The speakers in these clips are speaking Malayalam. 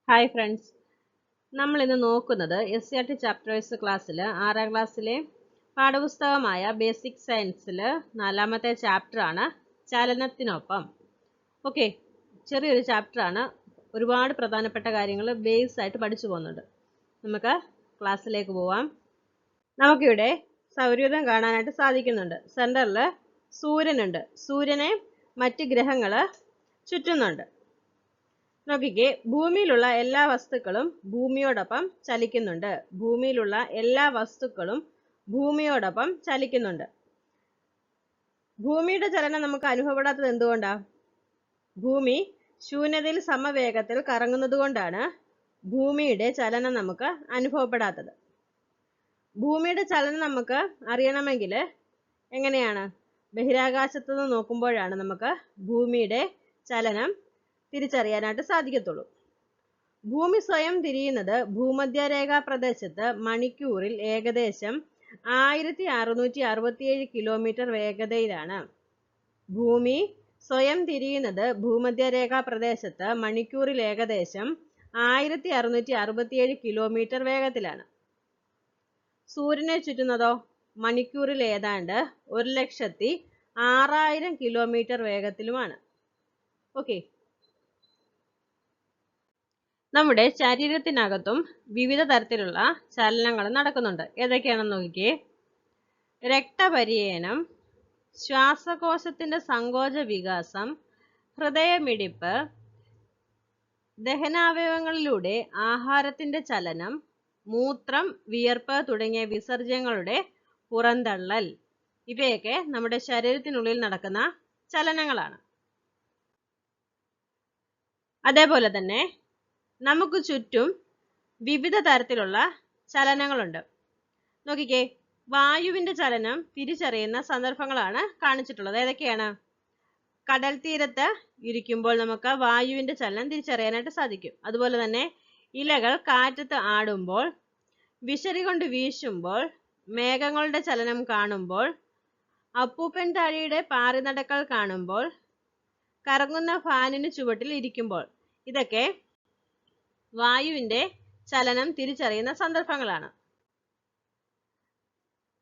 ഹായ് ഫ്രണ്ട്സ്, നമ്മൾ ഇന്ന് നോക്കുന്നത് SCRT ചാപ്റ്റേഴ്സ് ക്ലാസ്സിൽ 6ാം ക്ലാസ്സിലെ പാഠപുസ്തകമായ ബേസിക് സയൻസിൽ 4ാമത്തെ ചാപ്റ്ററാണ് ചലനത്തിനൊപ്പം. ഓക്കെ, ചെറിയൊരു ചാപ്റ്ററാണ്. ഒരുപാട് പ്രധാനപ്പെട്ട കാര്യങ്ങൾ ബേസ് ആയിട്ട് പഠിച്ചു പോകുന്നുണ്ട്. നമുക്ക് ക്ലാസ്സിലേക്ക് പോവാം. നമുക്കിവിടെ സൗരയൂഥം കാണാനായിട്ട് സാധിക്കുന്നുണ്ട്. സെൻറ്ററിൽ സൂര്യനുണ്ട്. സൂര്യനെ മറ്റ് ഗ്രഹങ്ങൾ ചുറ്റുന്നുണ്ട്. നോക്കിക്കേ, ഭൂമിയിലുള്ള എല്ലാ വസ്തുക്കളും ഭൂമിയോടൊപ്പം ചലിക്കുന്നുണ്ട്. ഭൂമിയിലുള്ള എല്ലാ വസ്തുക്കളും ഭൂമിയോടൊപ്പം ചലിക്കുന്നുണ്ട്. ഭൂമിയുടെ ചലനം നമുക്ക് അനുഭവപ്പെടാത്തത് എന്തുകൊണ്ടാ? ഭൂമി ശൂന്യതയിൽ സമവേഗത്തിൽ കറങ്ങുന്നത് കൊണ്ടാണ് ഭൂമിയുടെ ചലനം നമുക്ക് അനുഭവപ്പെടാത്തത്. ഭൂമിയുടെ ചലനം നമുക്ക് അറിയണമെങ്കിൽ എങ്ങനെയാണ്? ബഹിരാകാശത്ത് നിന്ന് നോക്കുമ്പോഴാണ് നമുക്ക് ഭൂമിയുടെ ചലനം തിരിച്ചറിയാനായിട്ട് സാധിക്കത്തുള്ളൂ. ഭൂമി സ്വയം തിരിയുന്നത് ഭൂമധ്യരേഖാ പ്രദേശത്ത് മണിക്കൂറിൽ ഏകദേശം 1667 കിലോമീറ്റർ വേഗതയിലാണ്. ഭൂമി സ്വയം തിരിയുന്നത് ഭൂമധ്യരേഖാ പ്രദേശത്ത് മണിക്കൂറിൽ ഏകദേശം 1667 കിലോമീറ്റർ വേഗത്തിലാണ്. സൂര്യനെ ചുറ്റുന്നതോ മണിക്കൂറിൽ ഏതാണ്ട് 1,06,000 കിലോമീറ്റർ വേഗത്തിലുമാണ്. ഓക്കെ, നമ്മുടെ ശരീരത്തിനകത്തും വിവിധ തരത്തിലുള്ള ചലനങ്ങൾ നടക്കുന്നുണ്ട്. ഏതൊക്കെയാണെന്ന് നോക്കിക്കേ. രക്തപര്യനം, ശ്വാസകോശത്തിന്റെ സങ്കോച വികാസം, ഹൃദയമിടിപ്പ്, ദഹനാവയവങ്ങളിലൂടെ ആഹാരത്തിന്റെ ചലനം, മൂത്രം, വിയർപ്പ് തുടങ്ങിയ വിസർജ്യങ്ങളുടെ പുറന്തള്ളൽ. ഇവയൊക്കെ നമ്മുടെ ശരീരത്തിനുള്ളിൽ നടക്കുന്ന ചലനങ്ങളാണ്. അതേപോലെ തന്നെ നമുക്ക് ചുറ്റും വിവിധ തരത്തിലുള്ള ചലനങ്ങളുണ്ട്. നോക്കിക്കേ, വായുവിന്റെ ചലനം തിരിച്ചറിയുന്ന സന്ദർഭങ്ങളാണ് കാണിച്ചിട്ടുള്ളത്. ഏതൊക്കെയാണ്? കടൽ തീരത്ത് ഇരിക്കുമ്പോൾ നമുക്ക് വായുവിന്റെ ചലനം തിരിച്ചറിയാനായിട്ട് സാധിക്കും. അതുപോലെ തന്നെ ഇലകൾ കാറ്റത്ത് ആടുമ്പോൾ, വിശറി കൊണ്ട് വീശുമ്പോൾ, മേഘങ്ങളുടെ ചലനം കാണുമ്പോൾ, അപ്പൂപ്പൻ താഴിയുടെ പാറിനടക്കൽ കാണുമ്പോൾ, കറങ്ങുന്ന ഫാനിന് ചുവട്ടിൽ ഇരിക്കുമ്പോൾ. ഇതൊക്കെ വായുവിന്റെ ചലനം തിരിച്ചറിയുന്ന സന്ദർഭങ്ങളാണ്.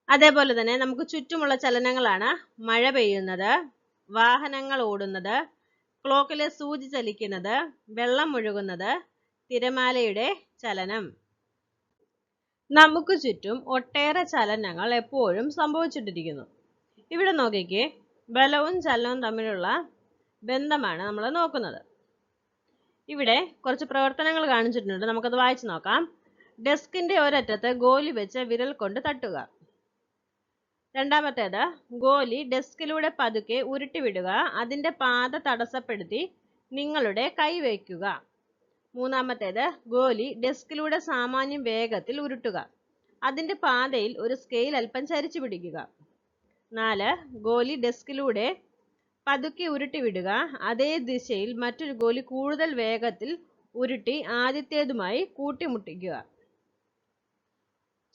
അതേപോലെ തന്നെ നമുക്ക് ചുറ്റുമുള്ള ചലനങ്ങളാണ് മഴ പെയ്യുന്നത്, വാഹനങ്ങൾ ഓടുന്നത്, ക്ലോക്കിലെ സൂചി ചലിക്കുന്നത്, വെള്ളം ഒഴുകുന്നത്, തിരമാലയുടെ ചലനം. നമുക്ക് ചുറ്റും ഒട്ടേറെ ചലനങ്ങൾ എപ്പോഴും സംഭവിച്ചിട്ടിരിക്കുന്നു. ഇവിടെ നോക്കിക്കേ, ബലവും ചലനവും തമ്മിലുള്ള ബന്ധമാണ് നമ്മൾ നോക്കുന്നത്. ഇവിടെ കുറച്ച് പ്രവർത്തനങ്ങൾ കാണിച്ചിട്ടുണ്ട്. നമുക്കത് വായിച്ചു നോക്കാം. ഡെസ്കിന്റെ ഒരറ്റത്ത് ഗോലി വെച്ച് വിരൽ കൊണ്ട് തട്ടുക. രണ്ടാമത്തേത്, ഗോലി ഡെസ്കിലൂടെ പതുക്കെ ഉരുട്ടിവിടുക. അതിന്റെ പാത തടസ്സപ്പെടുത്തി നിങ്ങളുടെ കൈ വയ്ക്കുക. മൂന്നാമത്തേത്, ഗോലി ഡെസ്കിലൂടെ സാമാന്യം വേഗത്തിൽ ഉരുട്ടുക. അതിന്റെ പാതയിൽ ഒരു സ്കെയിൽ അല്പം ചരിച്ചു പിടിക്കുക. 4, ഗോലി ഡെസ്കിലൂടെ പതുക്കെ ഉരുട്ടിവിടുക. അതേ ദിശയിൽ മറ്റൊരു ഗോലി കൂടുതൽ വേഗത്തിൽ ഉരുട്ടി ആദ്യത്തേതുമായി കൂട്ടിമുട്ടിക്കുക.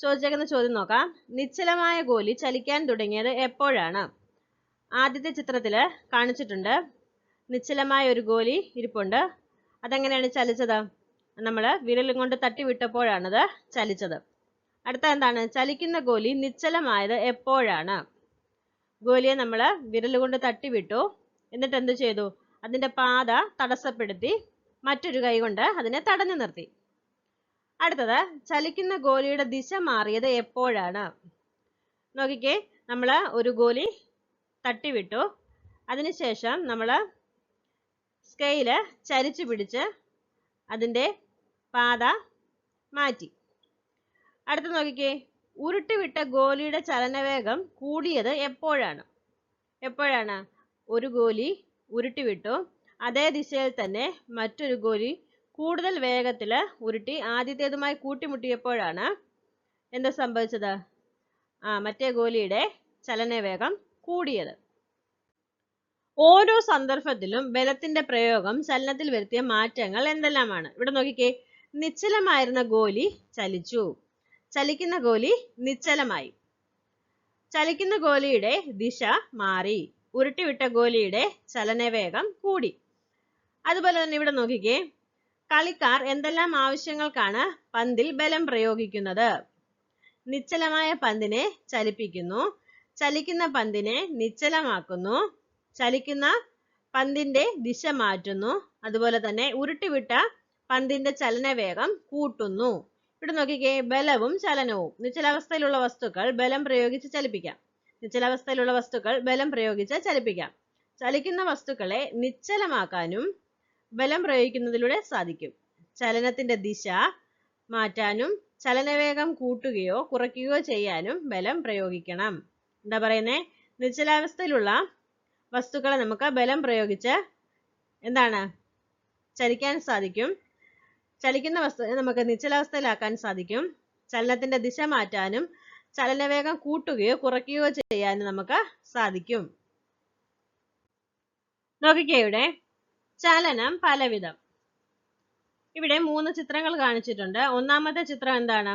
ചോദിച്ചേക്കുന്ന ചോദ്യം നോക്കാം. നിശ്ചലമായ ഗോലി ചലിക്കാൻ തുടങ്ങിയത് എപ്പോഴാണ്? ആദ്യത്തെ ചിത്രത്തില് കാണിച്ചിട്ടുണ്ട്. നിശ്ചലമായ ഒരു ഗോലി ഇരിപ്പുണ്ട്. അതെങ്ങനെയാണ് ചലിച്ചത്? നമ്മൾ വിരലും കൊണ്ട് തട്ടി വിട്ടപ്പോഴാണത് ചലിച്ചത്. അടുത്ത എന്താണ്? ചലിക്കുന്ന ഗോലി നിശ്ചലമായത് എപ്പോഴാണ്? ഗോലിയെ നമ്മൾ വിരലുകൊണ്ട് തട്ടിവിട്ടു. എന്നിട്ട് എന്ത് ചെയ്തു? അതിന്റെ പാത തടസ്സപ്പെടുത്തി മറ്റൊരു കൈ കൊണ്ട് അതിനെ തടഞ്ഞു നിർത്തി. അടുത്തത്, ചലിക്കുന്ന ഗോലിയുടെ ദിശ മാറിയത് എപ്പോഴാണ്? നോക്കിക്കേ, നമ്മൾ ഒരു ഗോലി തട്ടിവിട്ടു. അതിനുശേഷം നമ്മൾ സ്കെയില് ചരിച്ചു പിടിച്ച് അതിന്റെ പാത മാറ്റി. അടുത്ത നോക്കിക്കേ, ഉരുട്ടിവിട്ട ഗോലിയുടെ ചലനവേഗം കൂടിയത് എപ്പോഴാണ്? ഒരു ഗോലി ഉരുട്ടിവിട്ടു. അതേ ദിശയിൽ തന്നെ മറ്റൊരു ഗോലി കൂടുതൽ വേഗത്തിൽ ഉരുട്ടി ആദ്യത്തേതുമായി കൂട്ടിമുട്ടിയപ്പോഴാണ് എന്താ സംഭവിച്ചത്? മറ്റേ ഗോലിയുടെ ചലനവേഗം കൂടിയത്. ഓരോ സന്ദർഭത്തിലും ബലത്തിന്റെ പ്രയോഗം ചലനത്തിൽ വരുത്തിയ മാറ്റങ്ങൾ എന്തെല്ലാമാണ്? ഇവിടെ നോക്കിക്കേ, നിശ്ചലമായിരുന്ന ഗോലി ചലിച്ചു. ചലിക്കുന്ന ഗോലി നിശ്ചലമായി. ചലിക്കുന്ന ഗോലിയുടെ ദിശ മാറി. ഉരുട്ടിവിട്ട ഗോലിയുടെ ചലനവേഗം കൂടി. അതുപോലെ തന്നെ ഇവിടെ നോക്കിക്കേ, കളിക്കാർ എന്തെല്ലാം ആവശ്യങ്ങൾക്കാണ് പന്തിൽ ബലം പ്രയോഗിക്കുന്നത്? നിശ്ചലമായ പന്തിനെ ചലിപ്പിക്കുന്നു, ചലിക്കുന്ന പന്തിനെ നിശ്ചലമാക്കുന്നു, ചലിക്കുന്ന പന്തിന്റെ ദിശ മാറ്റുന്നു, അതുപോലെ തന്നെ ഉരുട്ടിവിട്ട പന്തിന്റെ ചലനവേഗം കൂട്ടുന്നു. ഇവിടെ നോക്കിക്കേ, ബലവും ചലനവും. നിശ്ചലാവസ്ഥയിലുള്ള വസ്തുക്കൾ ബലം പ്രയോഗിച്ച് ചലിപ്പിക്കാം. നിശ്ചലാവസ്ഥയിലുള്ള വസ്തുക്കൾ ബലം പ്രയോഗിച്ച് ചലിപ്പിക്കാം. ചലിക്കുന്ന വസ്തുക്കളെ നിശ്ചലമാക്കാനും ബലം പ്രയോഗിക്കുന്നതിലൂടെ സാധിക്കും. ചലനത്തിന്റെ ദിശ മാറ്റാനും ചലനവേഗം കൂട്ടുകയോ കുറയ്ക്കുകയോ ചെയ്യാനും ബലം പ്രയോഗിക്കണം. എന്താ പറയുന്നേ? നിശ്ചലാവസ്ഥയിലുള്ള വസ്തുക്കളെ നമുക്ക് ബലം പ്രയോഗിച്ച് എന്താണ് ചലിക്കാൻ സാധിക്കും. ചലിക്കുന്ന വസ്തുക്കളെ നമുക്ക് നിശ്ചലാവസ്ഥയിലാക്കാൻ സാധിക്കും. ചലനത്തിന്റെ ദിശ മാറ്റാനും ചലനവേഗം കൂട്ടുകയോ കുറയ്ക്കുകയോ ചെയ്യാനും നമുക്ക് സാധിക്കും. നോക്കിക്കേ, ഇവിടെ ചലനം പലവിധം. ഇവിടെ 3 ചിത്രങ്ങൾ കാണിച്ചിട്ടുണ്ട്. ഒന്നാമത്തെ ചിത്രം എന്താണ്?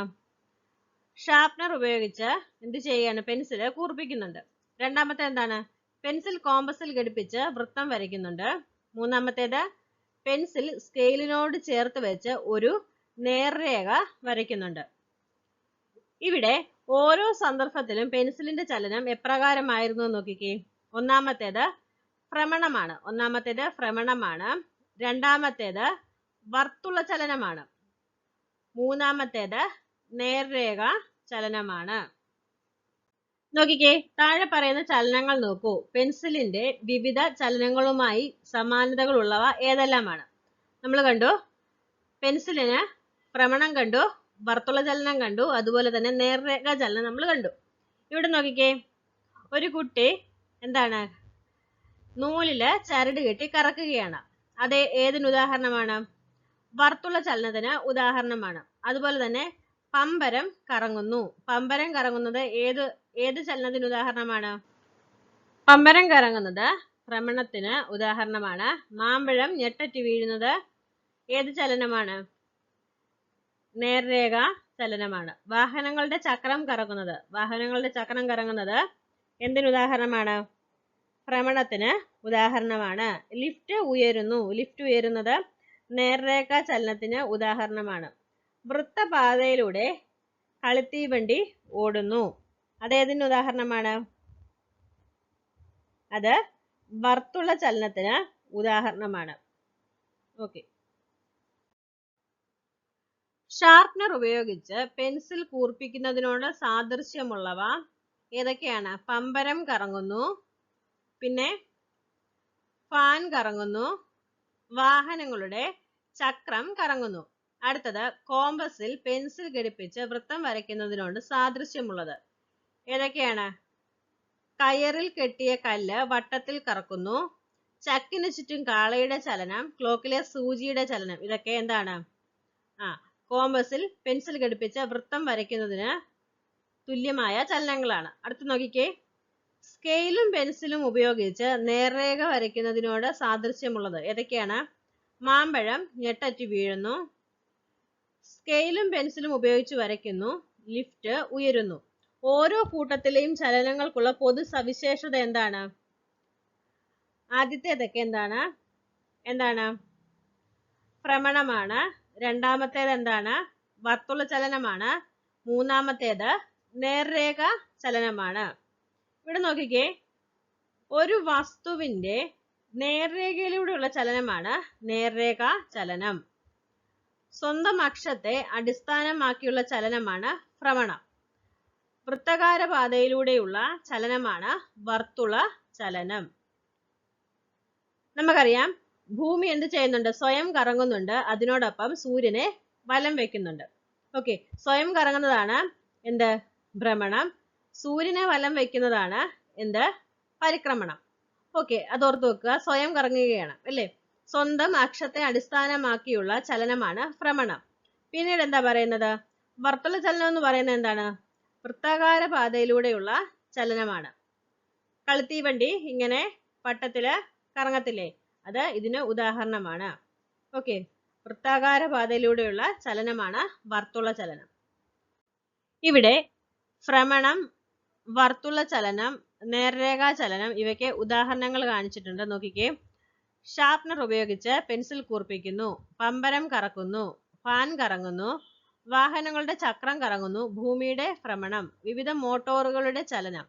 ഷാർപ്നർ ഉപയോഗിച്ച് എന്ത് ചെയ്യാണ്? പെൻസില് കൂർപ്പിക്കുന്നുണ്ട്. രണ്ടാമത്തെ എന്താണ്? പെൻസിൽ കോമ്പസിൽ ഘടിപ്പിച്ച് വൃത്തം വരയ്ക്കുന്നുണ്ട്. മൂന്നാമത്തേത് പെൻസിൽ സ്കെയിലിനോട് ചേർത്ത് വെച്ച് ഒരു നേർരേഖ വരയ്ക്കുന്നുണ്ട്. ഇവിടെ ഓരോ സന്ദർഭത്തിലും പെൻസിലിന്റെ ചലനം എപ്രകാരമായിരുന്നു നോക്കിക്കേ. ഒന്നാമത്തേത് ഭ്രമണമാണ്. രണ്ടാമത്തേത് വർത്തുള ചലനമാണ്. മൂന്നാമത്തേത് നേർരേഖ ചലനമാണ്. നോക്കിക്കേ, താഴെ പറയുന്ന ചലനങ്ങൾ നോക്കൂ. പെൻസിലിന്റെ വിവിധ ചലനങ്ങളുമായി സമാനതകളുള്ളവ ഏതെല്ലാമാണ്? നമ്മൾ കണ്ടു, പെൻസിലിന് ഭ്രമണം കണ്ടു, വർത്തുള ചലനം കണ്ടു, അതുപോലെ തന്നെ നേർരേഖ ചലനം നമ്മൾ കണ്ടു. ഇവിടെ നോക്കിക്കേ, ഒരു കുട്ടി എന്താണ് നൂലില് ചരട് കെട്ടി കറക്കുകയാണ്. അത് ഏതിന് ഉദാഹരണമാണ്? വർത്തുള ചലനത്തിന് ഉദാഹരണമാണ്. അതുപോലെ തന്നെ പമ്പരം കറങ്ങുന്നു. പമ്പരം കറങ്ങുന്നത് ഏത് ചലനത്തിന് ഉദാഹരണമാണ്? പമ്പരം കറങ്ങുന്നത് ഭ്രമണത്തിന് ഉദാഹരണമാണ്. മാമ്പഴം ഞെട്ടറ്റ് വീഴുന്നത് ഏത് ചലനമാണ്? നേർരേഖ ചലനമാണ്. വാഹനങ്ങളുടെ ചക്രം കറങ്ങുന്നത് എന്തിന് ഉദാഹരണമാണ്? ഭ്രമണത്തിന് ഉദാഹരണമാണ്. ലിഫ്റ്റ് ഉയരുന്നത് നേർരേഖ ചലനത്തിന് ഉദാഹരണമാണ്. വൃത്തപാതയിലൂടെ കളിത്തീവണ്ടി ഓടുന്നു. അതേതിന് ഉദാഹരണമാണ്? അത് വർത്തുള ചലനത്തിന് ഉദാഹരണമാണ്. ഓക്കെ. ഷാർപ്നർ ഉപയോഗിച്ച് പെൻസിൽ കൂർപ്പിക്കുന്നതിനോട് സാദൃശ്യമുള്ളവ ഏതൊക്കെയാണ്? പമ്പരം കറങ്ങുന്നു, പിന്നെ ഫാൻ കറങ്ങുന്നു, വാഹനങ്ങളുടെ ചക്രം കറങ്ങുന്നു. അടുത്തത് കോമ്പസിൽ പെൻസിൽ ഘടിപ്പിച്ച് വൃത്തം വരയ്ക്കുന്നതിനോട് സാദൃശ്യമുള്ളത് ഏതൊക്കെയാണ്? കയറിൽ കെട്ടിയ കല്ല് വട്ടത്തിൽ കറക്കുന്നു, ചക്കിന് ചുറ്റും കാളയുടെ ചലനം, ക്ലോക്കിലെ സൂചിയുടെ ചലനം. ഇതൊക്കെ എന്താണ്? കോമ്പസിൽ പെൻസിൽ ഘടിപ്പിച്ച് വൃത്തം വരയ്ക്കുന്നതിന് തുല്യമായ ചലനങ്ങളാണ്. അടുത്ത് നോക്കിക്കേ, സ്കെയിലും പെൻസിലും ഉപയോഗിച്ച് നേർരേഖ വരയ്ക്കുന്നതിനോട് സാദൃശ്യമുള്ളത് ഏതൊക്കെയാണ്? മാമ്പഴം ഞെട്ടറ്റ് വീഴുന്നു, സ്കെയിലും പെൻസിലും ഉപയോഗിച്ച് വരയ്ക്കുന്നു, ലിഫ്റ്റ് ഉയരുന്നു. ഓരോ കൂട്ടത്തിലെയും ചലനങ്ങൾക്കുള്ള പൊതു സവിശേഷത എന്താണ്? ആദ്യത്തേതൊക്കെ എന്താണ്? ഭ്രമണമാണ്. രണ്ടാമത്തേത് എന്താണ്? വർത്തുള ചലനമാണ്. മൂന്നാമത്തേത് നേർരേഖ ചലനമാണ്. ഇവിടെ നോക്കിക്കേ, ഒരു വസ്തുവിന്റെ നേർരേഖയിലൂടെയുള്ള ചലനമാണ് നേർരേഖ ചലനം. സ്വന്തം അക്ഷത്തെ അടിസ്ഥാനമാക്കിയുള്ള ചലനമാണ് ഭ്രമണം. വൃത്താകാര പാതയിലൂടെയുള്ള ചലനമാണ് വർത്തുള ചലനം. നമുക്കറിയാം, ഭൂമി എന്ത് ചെയ്യുന്നുണ്ട്? സ്വയം കറങ്ങുന്നുണ്ട്. അതിനോടൊപ്പം സൂര്യനെ വലം വെക്കുന്നുണ്ട്. ഓക്കെ, സ്വയം കറങ്ങുന്നതാണ് എന്ത്? ഭ്രമണം. സൂര്യനെ വലം വെക്കുന്നതാണ് എന്ത്? പരിക്രമണം. ഓക്കെ, അതോർത്ത് വെക്കുക. സ്വയം കറങ്ങുകയാണ് അല്ലേ? സ്വന്തം അക്ഷത്തെ അടിസ്ഥാനമാക്കിയുള്ള ചലനമാണ് ഭ്രമണം. പിന്നീട് എന്താ പറയുന്നത്? വർത്തുള ചലനം എന്ന് പറയുന്നത് എന്താണ്? വൃത്താകാര പാതയിലൂടെയുള്ള ചലനമാണ്. കളിത്തീവണ്ടി ഇങ്ങനെ വട്ടത്തില് കറങ്ങത്തില്ലേ? അത് ഇതിന് ഉദാഹരണമാണ്. ഓക്കെ, വൃത്താകാര പാതയിലൂടെയുള്ള ചലനമാണ് വർത്തുള ചലനം. ഇവിടെ ഭ്രമണം, വർത്തുള ചലനം, നേർരേഖാ ചലനം ഇവയ്ക്ക് ഉദാഹരണങ്ങൾ കാണിച്ചിട്ടുണ്ട്. നോക്കിക്കേ, ഷാർപ്നർ ഉപയോഗിച്ച് പെൻസിൽ കൂർപ്പിക്കുന്നു. പമ്പരം കറക്കുന്നു. ഫാൻ കറങ്ങുന്നു. വാഹനങ്ങളുടെ ചക്രം കറങ്ങുന്നു. ഭൂമിയുടെ ഭ്രമണം. വിവിധ മോട്ടോറുകളുടെ ചലനം.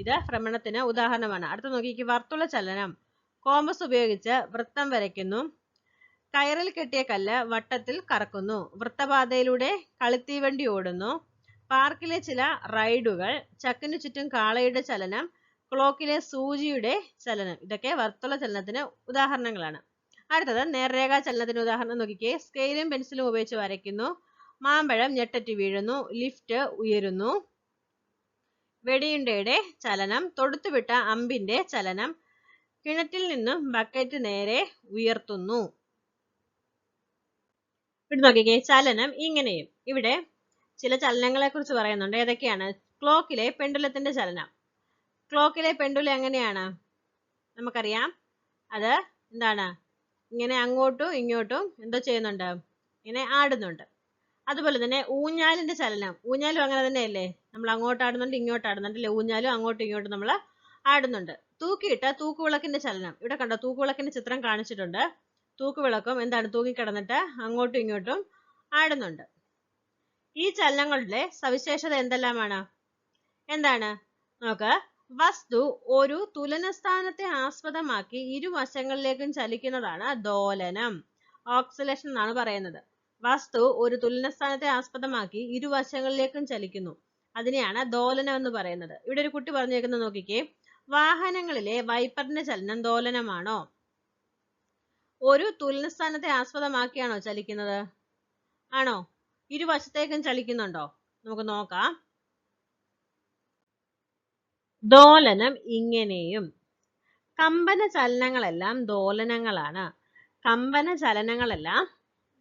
ഇത് ഭ്രമണത്തിന് ഉദാഹരണമാണ്. അടുത്ത നോക്കിക്ക്, വർത്തുള ചലനം. കോമ്പസ് ഉപയോഗിച്ച് വൃത്തം വരയ്ക്കുന്നു. കയറിൽ കെട്ടിയ കല്ല് വട്ടത്തിൽ കറക്കുന്നു. വൃത്തപാതയിലൂടെ കളിത്തീവണ്ടി ഓടുന്നു. പാർക്കിലെ ചില റൈഡുകൾ. ചക്കിനു ചുറ്റും കാളയുടെ ചലനം. ക്ലോക്കിലെ സൂചിയുടെ ചലനം. ഇതൊക്കെ വർത്തുള ചലനത്തിന് ഉദാഹരണങ്ങളാണ്. അടുത്തത് നേർരേഖാ ചലനത്തിന് ഉദാഹരണം നോക്കിക്കേ. സ്കെയിലും പെൻസിലും ഉപയോഗിച്ച് വരയ്ക്കുന്നു. മാമ്പഴം ഞെട്ടറ്റി വീഴുന്നു. ലിഫ്റ്റ് ഉയരുന്നു. വെടിയുണ്ടയുടെ ചലനം. തൊടുത്തുവിട്ട അമ്പിന്റെ ചലനം. കിണറ്റിൽ നിന്നും ബക്കറ്റ് നേരെ ഉയർത്തുന്നു. ഇവിടെ നോക്കിക്കേ, ചലനം ഇങ്ങനെയും. ഇവിടെ ചില ചലനങ്ങളെ കുറിച്ച് പറയുന്നുണ്ട്. ഏതൊക്കെയാണ്? ക്ലോക്കിലെ പെൻഡുലത്തിന്റെ ചലനം. ക്ലോക്കിലെ പെൻഡുലം എങ്ങനെയാണ്? നമുക്കറിയാം, അത് എന്താണ്, ഇങ്ങനെ അങ്ങോട്ടും ഇങ്ങോട്ടും എന്തോ ചെയ്യുന്നുണ്ട്, ഇങ്ങനെ ആടുന്നുണ്ട്. അതുപോലെ തന്നെ ഊഞ്ഞാലിന്റെ ചലനം. ഊഞ്ഞാലും അങ്ങനെ തന്നെയല്ലേ, നമ്മൾ അങ്ങോട്ട് ആടുന്നുണ്ട് ഇങ്ങോട്ട് ആടുന്നുണ്ട് അല്ലെ. ഊഞ്ഞാലും അങ്ങോട്ടും ഇങ്ങോട്ടും നമ്മൾ ആടുന്നുണ്ട്. തൂക്കിയിട്ട തൂക്കുവിളക്കിന്റെ ചലനം. ഇവിടെ കണ്ടോ, തൂക്കുവിളക്കിന്റെ ചിത്രം കാണിച്ചിട്ടുണ്ട്. തൂക്കുവിളക്കും എന്താണ്, തൂക്കിക്കിടന്നിട്ട് അങ്ങോട്ടും ഇങ്ങോട്ടും ആടുന്നുണ്ട്. ഈ ചലനങ്ങളുടെ സവിശേഷത എന്തെല്ലാമാണ്? എന്താണ് നോക്ക്. വസ്തു ഒരു തുലനസ്ഥാനത്തെ ആസ്പദമാക്കി ഇരുവശങ്ങളിലേക്കും ചലിക്കുന്നതാണ് ദോലനം. ഓക്സിലേഷൻ എന്നാണ് പറയുന്നത്. വസ്തു ഒരു തുലനസ്ഥാനത്തെ ആസ്പദമാക്കി ഇരുവശങ്ങളിലേക്കും ചലിക്കുന്നു. അതിനെയാണ് ദോലനം എന്ന് പറയുന്നത്. ഇവിടെ ഒരു കുട്ടി പറഞ്ഞേക്കുന്നത് നോക്കിക്കേ. വാഹനങ്ങളിലെ വൈപ്പറിന്റെ ചലനം ദോലനമാണോ? ഒരു തുലനസ്ഥാനത്തെ ആസ്പദമാക്കിയാണോ ചലിക്കുന്നത്? ആണോ? ഇരുവശത്തേക്കും ചലിക്കുന്നുണ്ടോ? നമുക്ക് നോക്കാം. ദോലനം ഇങ്ങനെയും. കമ്പന ചലനങ്ങളെല്ലാം ദോലനങ്ങളാണ്. കമ്പന ചലനങ്ങളെല്ലാം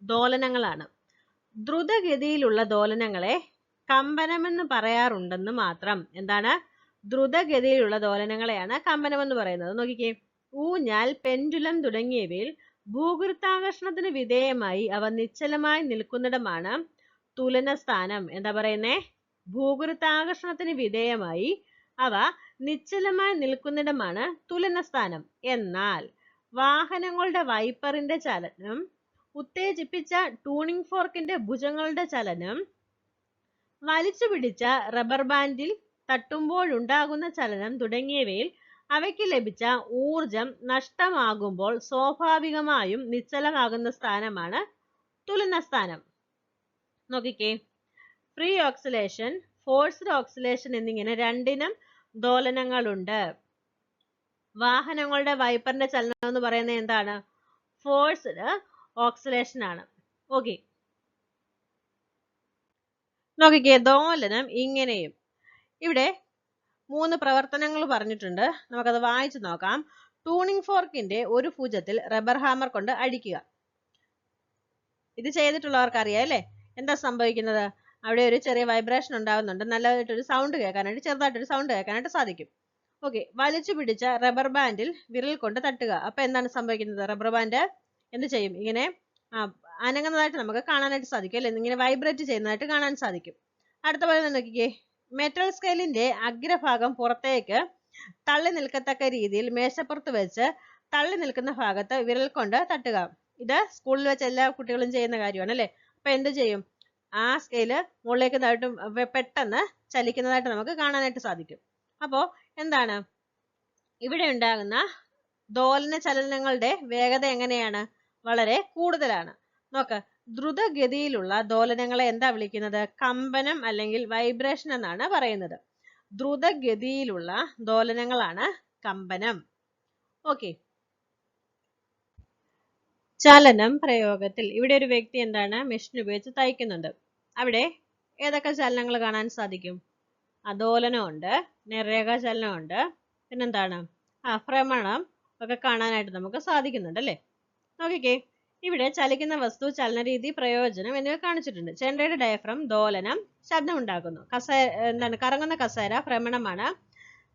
ദോലനങ്ങളാണ്. ദ്രുതഗതിയിലുള്ള ദോലനങ്ങളെ കമ്പനമെന്ന് പറയാറുണ്ടെന്ന് മാത്രം. എന്താണ്? ദ്രുതഗതിയിലുള്ള ദോലനങ്ങളെയാണ് കമ്പനമെന്ന് പറയുന്നത്. നോക്കിക്കേ, ഊഞ്ഞാൽ, പെൻഡുലം തുടങ്ങിയവയിൽ ഭൂഗുരുത്വാകർഷണത്തിന് വിധേയമായി അവ നിശ്ചലമായി നിൽക്കുന്നിടമാണ് തുലനസ്ഥാനം. എന്താ പറയുന്നേ? ഭൂഗുരുത്വാകർഷണത്തിന് വിധേയമായി അവ നിശ്ചലമായി നിൽക്കുന്നിടമാണ് തുലനസ്ഥാനം. എന്നാൽ വാഹനങ്ങളുടെ വൈപ്പറിന്റെ ചലനം, ഉത്തേജിപ്പിച്ച ട്യൂണിംഗ് ഫോർക്കിന്റെ ഭുജങ്ങളുടെ ചലനം, വലിച്ചു പിടിച്ച റബ്ബർ ബാൻഡിൽ തട്ടുമ്പോഴുണ്ടാകുന്ന ചലനം തുടങ്ങിയവയിൽ അവയ്ക്ക് ലഭിച്ച ഊർജം നഷ്ടമാകുമ്പോൾ സ്വാഭാവികമായും നിശ്ചലമാകുന്ന സ്ഥാനമാണ് തുലനസ്ഥാനം. നോക്കിക്കേ, ഫ്രീ ഓക്സിലേഷൻ, ഫോഴ്സ്ഡ് ഓക്സിലേഷൻ എന്നിങ്ങനെ രണ്ടിനും ദോലനങ്ങളുണ്ട്. വാഹനങ്ങളുടെ വൈപ്പറിന്റെ ചലനം എന്ന് പറയുന്നത് എന്താണ്? ഫോഴ്സ്ഡ് ഓക്സിലേഷൻ ആണ്. ഓക്കെ, നോക്കിക്കേ, ദോലനം ഇങ്ങനെയും. ഇവിടെ 3 പ്രവർത്തനങ്ങൾ പറഞ്ഞിട്ടുണ്ട്. നമുക്കത് വായിച്ചു നോക്കാം. ട്യൂണിംഗ് ഫോർക്കിന്റെ ഒരു ഭുജത്തിൽ റബ്ബർ ഹാമർ കൊണ്ട് അടിക്കുക. ഇത് ചെയ്തിട്ടുള്ളവർക്ക് അറിയാം അല്ലേ? എന്താ സംഭവിക്കുന്നത്? അവിടെ ഒരു ചെറിയ വൈബ്രേഷൻ ഉണ്ടാകുന്നുണ്ട്. നല്ലതായിട്ടൊരു സൗണ്ട് കേൾക്കാനായിട്ട്, ചെറുതായിട്ടൊരു സൗണ്ട് കേൾക്കാനായിട്ട് സാധിക്കും. ഓക്കെ, വലിച്ചു പിടിച്ച റബ്ബർ ബാൻഡിൽ വിരൽ കൊണ്ട് തട്ടുക. അപ്പൊ എന്താണ് സംഭവിക്കുന്നത്? റബ്ബർ ബാൻഡ് എന്ത് ചെയ്യും? ഇങ്ങനെ അനങ്ങുന്നതായിട്ട് നമുക്ക് കാണാനായിട്ട് സാധിക്കും അല്ലെ? ഇങ്ങനെ വൈബ്രേറ്റ് ചെയ്യുന്നതായിട്ട് കാണാൻ സാധിക്കും. അടുത്ത പോലെ നോക്കിക്കേ, മെറ്റൽ സ്കെയിലിന്റെ അഗ്രഭാഗം പുറത്തേക്ക് തള്ളി നിൽക്കത്തക്ക രീതിയിൽ മേശപ്പുറത്ത് വെച്ച് തള്ളി നിൽക്കുന്ന ഭാഗത്ത് വിരൽ കൊണ്ട് തട്ടുക. ഇത് സ്കൂളിൽ വെച്ച് എല്ലാ കുട്ടികളും ചെയ്യുന്ന കാര്യമാണ് അല്ലെ? അപ്പൊ എന്ത് ചെയ്യും? ആ സ്കെയില് മുകളിലേക്ക് പെട്ടെന്ന് ചലിക്കുന്നതായിട്ട് നമുക്ക് കാണാനായിട്ട് സാധിക്കും. അപ്പോ എന്താണ് ഇവിടെ ഉണ്ടാകുന്ന ദോലന ചലനങ്ങളുടെ വേഗത എങ്ങനെയാണ്? വളരെ കൂടുതലാണ്. നോക്ക്, ദ്രുതഗതിയിലുള്ള ദോലനങ്ങളെ എന്താ വിളിക്കുന്നത്? കമ്പനം അല്ലെങ്കിൽ വൈബ്രേഷൻ എന്നാണ് പറയുന്നത്. ദ്രുതഗതിയിലുള്ള ദോലനങ്ങളാണ് കമ്പനം. ഓക്കെ, ചലനം പ്രയോഗത്തിൽ. ഇവിടെ ഒരു വ്യക്തി എന്താണ്, മെഷീൻ ഉപയോഗിച്ച് തയ്ക്കുന്നുണ്ട്. അവിടെ ഏതൊക്കെ ചലനങ്ങൾ കാണാൻ സാധിക്കും? ദോലനമുണ്ട്, നേർരേഖാ ചലനമുണ്ട്, പിന്നെന്താണ്, ഭ്രമണം ഒക്കെ കാണാനായിട്ട് നമുക്ക് സാധിക്കുന്നുണ്ട് അല്ലേ? നോക്കിക്കേ, ഇവിടെ ചലിക്കുന്ന വസ്തു, ചലനരീതി, പ്രയോജനം എന്നിവ കാണിച്ചിട്ടുണ്ട്. ചെണ്ടയുടെ ഡയഫ്രം ദോലനം, ശബ്ദം ഉണ്ടാക്കുന്നു. എന്താണ്, കറങ്ങുന്ന കസേര ഭ്രമണമാണ്.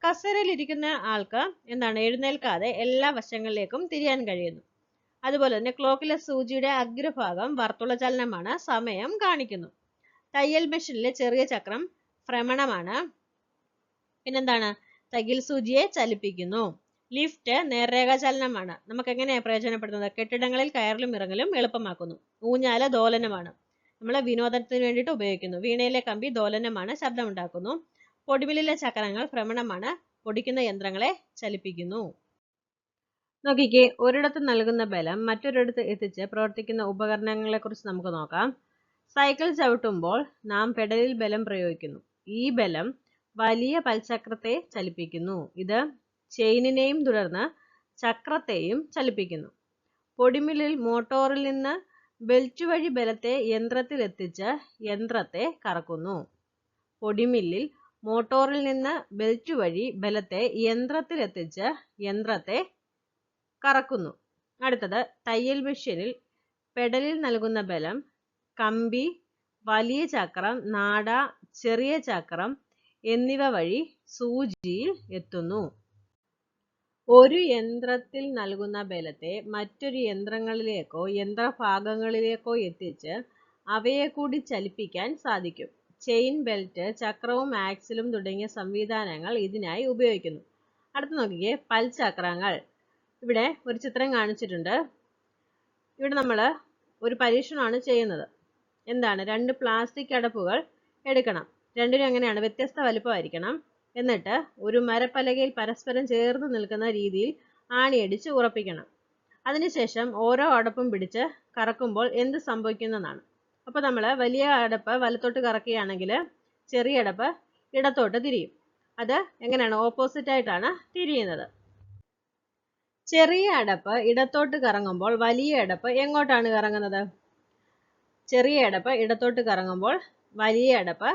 കസേരയിൽ ഇരിക്കുന്ന ആൾക്ക് എന്താണ്, എഴുന്നേൽക്കാതെ എല്ലാ വശങ്ങളിലേക്കും തിരിയാൻ കഴിയുന്നു. അതുപോലെ തന്നെ ക്ലോക്കിലെ സൂചിയുടെ അഗ്രഭാഗം വർത്തുള ചലനമാണ്, സമയം കാണിക്കുന്നു. തയ്യൽ മെഷീനിലെ ചെറിയ ചക്രം ഭ്രമണമാണ്. പിന്നെന്താണ്, തയ്യൽ സൂചിയെ ചലിപ്പിക്കുന്നു. ലിഫ്റ്റ് നേർരേഖാ ചലനമാണ്. നമുക്ക് എങ്ങനെയാണ് പ്രയോജനപ്പെടുന്നത്? കെട്ടിടങ്ങളിൽ കയറലും ഇറങ്ങലും എളുപ്പമാക്കുന്നു. ഊഞ്ഞാല് ദോലനമാണ്, നമ്മൾ വിനോദത്തിന് വേണ്ടിയിട്ട് ഉപയോഗിക്കുന്നു. വീണയിലെ കമ്പി ദോലനമാണ്, ശബ്ദമുണ്ടാക്കുന്നു. പൊടിമില്ലിലെ ചക്രങ്ങൾ ഭ്രമണമാണ്, പൊടിക്കുന്ന യന്ത്രങ്ങളെ ചലിപ്പിക്കുന്നു. നോക്കിക്കേ, ഒരിടത്ത് നൽകുന്ന ബലം മറ്റൊരിടത്ത് എത്തിച്ച് പ്രവർത്തിക്കുന്ന ഉപകരണങ്ങളെ കുറിച്ച് നമുക്ക് നോക്കാം. സൈക്കിൾ ചവിട്ടുമ്പോൾ നാം പെഡലിൽ ബലം പ്രയോഗിക്കുന്നു. ഈ ബലം വലിയ പൽചക്രത്തെ ചലിപ്പിക്കുന്നു. ഇത് ചെയിനിനെയും തുടർന്ന് ചക്രത്തെയും ചലിപ്പിക്കുന്നു. പൊടിമില്ലിൽ മോട്ടോറിൽ നിന്ന് ബെൽറ്റ് വഴി ബലത്തെ യന്ത്രത്തിൽ എത്തിച്ച് യന്ത്രത്തെ കറക്കുന്നു. പൊടിമില്ലിൽ മോട്ടോറിൽ നിന്ന് ബെൽറ്റ് വഴി ബലത്തെ യന്ത്രത്തിൽ എത്തിച്ച് യന്ത്രത്തെ കറക്കുന്നു. അടുത്തത്, തയ്യൽ മെഷീനിൽ പെഡലിൽ നൽകുന്ന ബലം കമ്പി, വലിയ ചക്രം, നാട, ചെറിയ ചക്രം എന്നിവ വഴി സൂചിയിൽ എത്തുന്നു. ഒരു യന്ത്രത്തിൽ നൽകുന്ന ബലത്തെ മറ്റൊരു യന്ത്രങ്ങളിലേക്കോ യന്ത്രഭാഗങ്ങളിലേക്കോ എത്തിച്ച് അവയെ കൂടി ചലിപ്പിക്കാൻ സാധിക്കും. ചെയിൻ, ബെൽറ്റ്, ചക്രവും ആക്സിലും തുടങ്ങിയ സംവിധാനങ്ങൾ ഇതിനായി ഉപയോഗിക്കുന്നു. അടുത്ത നോക്കിക്കേ, പൽചക്രങ്ങൾ. ഇവിടെ ഒരു ചിത്രം കാണിച്ചിട്ടുണ്ട്. ഇവിടെ നമ്മൾ ഒരു പരീക്ഷണമാണ് ചെയ്യുന്നത്. എന്താണ്? 2 പ്ലാസ്റ്റിക് അടപ്പുകൾ എടുക്കണം. രണ്ടിനും എങ്ങനെയാണ്? വ്യത്യസ്ത വലുപ്പമായിരിക്കണം. എന്നിട്ട് ഒരു മരപ്പലകയിൽ പരസ്പരം ചേർന്ന് നിൽക്കുന്ന രീതിയിൽ ആണിയടിച്ച് ഉറപ്പിക്കണം. അതിനുശേഷം ഓരോ അടപ്പും പിടിച്ച് കറക്കുമ്പോൾ എന്ത് സംഭവിക്കുന്നതാണ്? അപ്പോൾ നമ്മൾ വലിയ അടപ്പ് വലത്തോട്ട് കറക്കുകയാണെങ്കിൽ ചെറിയ അടപ്പ് ഇടത്തോട്ട് തിരിയും. അത് എങ്ങനെയാണ്? ഓപ്പോസിറ്റ് ആയിട്ടാണ് തിരിയുന്നത്. ചെറിയ അടപ്പ് ഇടത്തോട്ട് കറങ്ങുമ്പോൾ വലിയ അടപ്പ് എങ്ങോട്ടാണ് കറങ്ങുന്നത്? ചെറിയ അടപ്പ് ഇടത്തോട്ട് കറങ്ങുമ്പോൾ വലിയ അടപ്പ്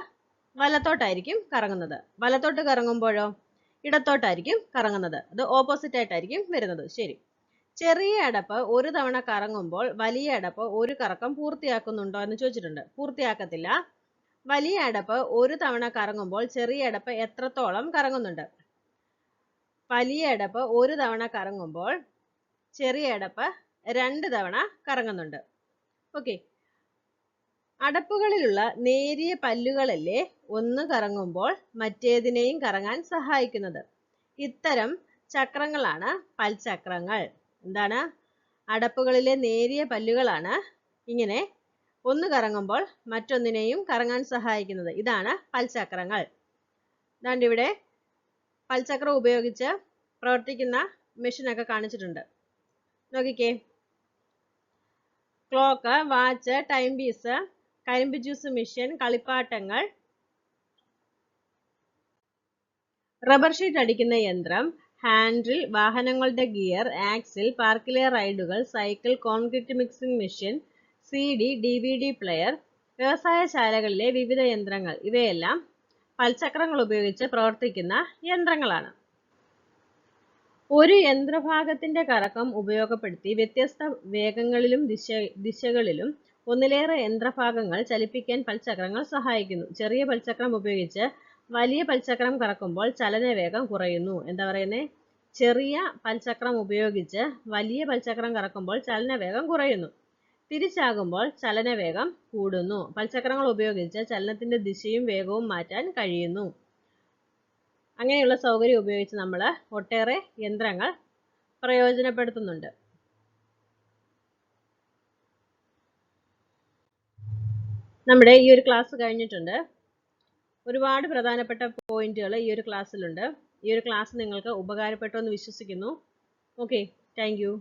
വലത്തോട്ടായിരിക്കും കറങ്ങുന്നത്. വലത്തോട്ട് കറങ്ങുമ്പോഴോ ഇടത്തോട്ടായിരിക്കും കറങ്ങുന്നത്. അത് ഓപ്പോസിറ്റ് ആയിട്ടായിരിക്കും വരുന്നത്. ശരി. ചെറിയ അടപ്പ് ഒരു തവണ കറങ്ങുമ്പോൾ വലിയ അടപ്പ് ഒരു കറക്കം പൂർത്തിയാക്കുന്നുണ്ടോ എന്ന് ചോദിച്ചിട്ടുണ്ട്. പൂർത്തിയാക്കത്തില്ല. വലിയ അടപ്പ് ഒരു തവണ കറങ്ങുമ്പോൾ ചെറിയ അടപ്പ് എത്രത്തോളം കറങ്ങുന്നുണ്ട്? വലിയ അടപ്പ് ഒരു തവണ കറങ്ങുമ്പോൾ ചെറിയ അടപ്പ് 2 തവണ കറങ്ങുന്നുണ്ട്. ഓക്കെ. അടപ്പുകളിലുള്ള നേരിയ പല്ലുകളല്ലേ ഒന്ന് കറങ്ങുമ്പോൾ മറ്റേതിനെയും കറങ്ങാൻ സഹായിക്കുന്നത്. ഇത്തരം ചക്രങ്ങളാണ് പൽചക്രങ്ങൾ. എന്താണ്? അടപ്പുകളിലെ നേരിയ പല്ലുകളാണ് ഇങ്ങനെ ഒന്ന് കറങ്ങുമ്പോൾ മറ്റൊന്നിനെയും കറങ്ങാൻ സഹായിക്കുന്നത്. ഇതാണ് പൽചക്രങ്ങൾ. ദാണ്ട് ഇവിടെ പൽചക്രം ഉപയോഗിച്ച് പ്രവർത്തിക്കുന്ന മെഷീനൊക്കെ കാണിച്ചിട്ടുണ്ട്. നോക്കിക്കേ, ക്ലോക്ക്, വാച്ച്, ടൈം പീസ്, കരിമ്പ് ജ്യൂസ് മെഷീൻ, കളിപ്പാട്ടങ്ങൾ, റബ്ബർ ഷീറ്റ് അടിക്കുന്ന യന്ത്രം, ഹാൻഡിൽ, വാഹനങ്ങളുടെ ഗിയർ, ആക്സിൽ, പാർക്കിലെ റൈഡുകൾ, cycle, concrete mixing machine, CD, DVD player, വ്യവസായശാലകളിലെ വിവിധ യന്ത്രങ്ങൾ ഇവയെല്ലാം പൽചക്രങ്ങൾ ഉപയോഗിച്ച് പ്രവർത്തിക്കുന്ന യന്ത്രങ്ങളാണ്. ഒരു യന്ത്രഭാഗത്തിന്റെ കറക്കം ഉപയോഗപ്പെടുത്തി വ്യത്യസ്ത വേഗങ്ങളിലും ദിശകളിലും ഒന്നിലേറെ യന്ത്രഭാഗങ്ങൾ ചലിപ്പിക്കാൻ പൽചക്രങ്ങൾ സഹായിക്കുന്നു. ചെറിയ പൽചക്രം ഉപയോഗിച്ച് വലിയ പൽചക്രം കറക്കുമ്പോൾ ചലനവേഗം കുറയുന്നു. എന്താ പറയുന്നത്? ചെറിയ പൽചക്രം ഉപയോഗിച്ച് വലിയ പൽചക്രം കറക്കുമ്പോൾ ചലനവേഗം കുറയുന്നു. തിരിച്ചാകുമ്പോൾ ചലനവേഗം കൂടുന്നു. പൽചക്രങ്ങൾ ഉപയോഗിച്ച് ചലനത്തിന്റെ ദിശയും വേഗവും മാറ്റാൻ കഴിയുന്നു. അങ്ങനെയുള്ള സൗകര്യം ഉപയോഗിച്ച് നമ്മൾ ഒട്ടേറെ യന്ത്രങ്ങൾ പ്രയോജനപ്പെടുത്തുന്നുണ്ട്. നമ്മുടെ ഈ ഒരു ക്ലാസ് കഴിഞ്ഞിട്ടുണ്ട്. ഒരുപാട് പ്രധാനപ്പെട്ട പോയിന്റുകൾ ഈ ഒരു ക്ലാസ്സിലുണ്ട്. ഈ ഒരു ക്ലാസ് നിങ്ങൾക്ക് ഉപകാരപ്പെട്ടു എന്ന് വിശ്വസിക്കുന്നു. Okay, thank you.